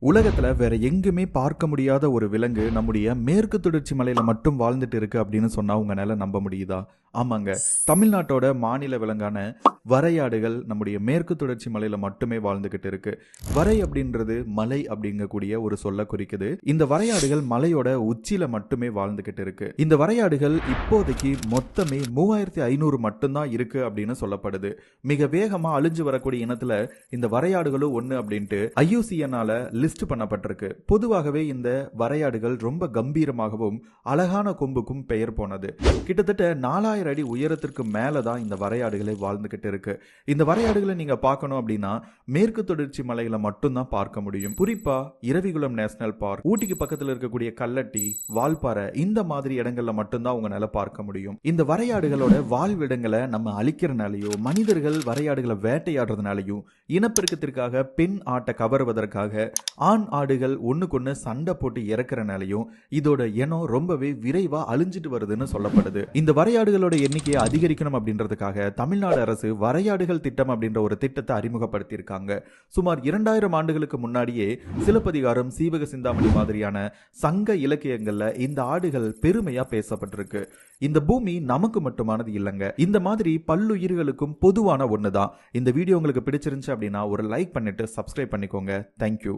உலகத்துல வேற எங்குமே பார்க்க முடியாத ஒரு விலங்கு நம்முடைய மேற்கு தொடர்ச்சி மலையில மட்டும் வாழ்ந்துட்டு இருக்கு அப்படின்னு சொன்னா உங்களால நம்ப முடியுதா? ஆமாங்க, தமிழ்நாட்டோட மாநில விலங்கான வரையாடுகள் நம்முடைய மேற்கு தொடர்ச்சி மலையில மட்டுமே வாழ்ந்துகிட்டு இருக்கு. வரை அப்படின்றது மலை அப்படிங்கக்கூடிய ஒரு சொல்ல குறிக்குது. இந்த வரையாடுகள் மலையோட உச்சியில மட்டுமே வாழ்ந்துகிட்டு இருக்கு. இந்த வரையாடுகள் இப்போதைக்கு மொத்தமே 3500 மட்டும்தான் இருக்கு அப்படின்னு சொல்லப்படுது. மிக வேகமா அழிஞ்சு வரக்கூடிய இனத்துல இந்த வரையாடுகளும் ஒண்ணு அப்படின்ட்டு IUCN-ஆல லிஸ்ட் பண்ணப்பட்டிருக்கு. பொதுவாகவே இந்த வரையாடுகள் ரொம்ப கம்பீரமாகவும் அழகான கொம்புக்கும் பெயர் போனது. கிட்டத்தட்ட 4000 அடி உயரத்திற்கு மேலதான் இந்த வரையாடுகளை வாழ்ந்துகிட்டு இருக்கு. இந்த வரையாடுகளை நீங்க பார்க்கணும் அப்படின்னா மேற்கு தொடர்ச்சி மலையில மட்டும்தான் பார்க்க முடியும். குறிப்பா இரவிகுளம் நேஷனல் பார்க், ஊட்டிக்கு பக்கத்தில் இருக்கக்கூடிய கல்லட்டி, வால்பாறை இந்த மாதிரி இடங்கள்ல மட்டும்தான் உங்களால பார்க்க முடியும். இந்த வரையாடுகளோட வாழ்விடங்களை நம்ம அழிக்கிறனாலையோ மனிதர்கள் வரையாடுகளை வேட்டையாடுறதுனாலையும் இனப்பெருக்கத்திற்காக பெண் ஆட்டை கவருவதற்காக ஆண் ஆடுகள் ஒண்ணுக்கொன்னு சண்டை போட்டு இறக்குறனாலையும் இதோட இனம் ரொம்பவே விரைவா அழிஞ்சிட்டு வருதுன்னு சொல்லப்படுது. இந்த வரையாடுகளோட எண்ணிக்கையை அதிகரிக்கணும் அப்படின்றதுக்காக தமிழ்நாடு அரசு வரையாடுகள் திட்டம் அப்படின்ற ஒரு திட்டத்தை அறிமுகப்படுத்தியிருக்காங்க. சுமார் 2000 ஆண்டுகளுக்கு முன்னாடியே சிலப்பதிகாரம், சீவக சிந்தாமணி மாதிரியான சங்க இலக்கியங்கள்ல இந்த ஆடுகள் பெருமையா பேசப்பட்டிருக்கு. இந்த பூமி நமக்கு மட்டுமானது இல்லைங்க, இந்த மாதிரி பல்லுயிர்களுக்கும் பொதுவான ஒண்ணுதான். இந்த வீடியோ உங்களுக்கு பிடிச்சிருந்துச்சு அப்படின்னா ஒரு லைக் பண்ணிட்டு சப்ஸ்கிரைப் பண்ணிக்கோங்க. தேங்க்யூ.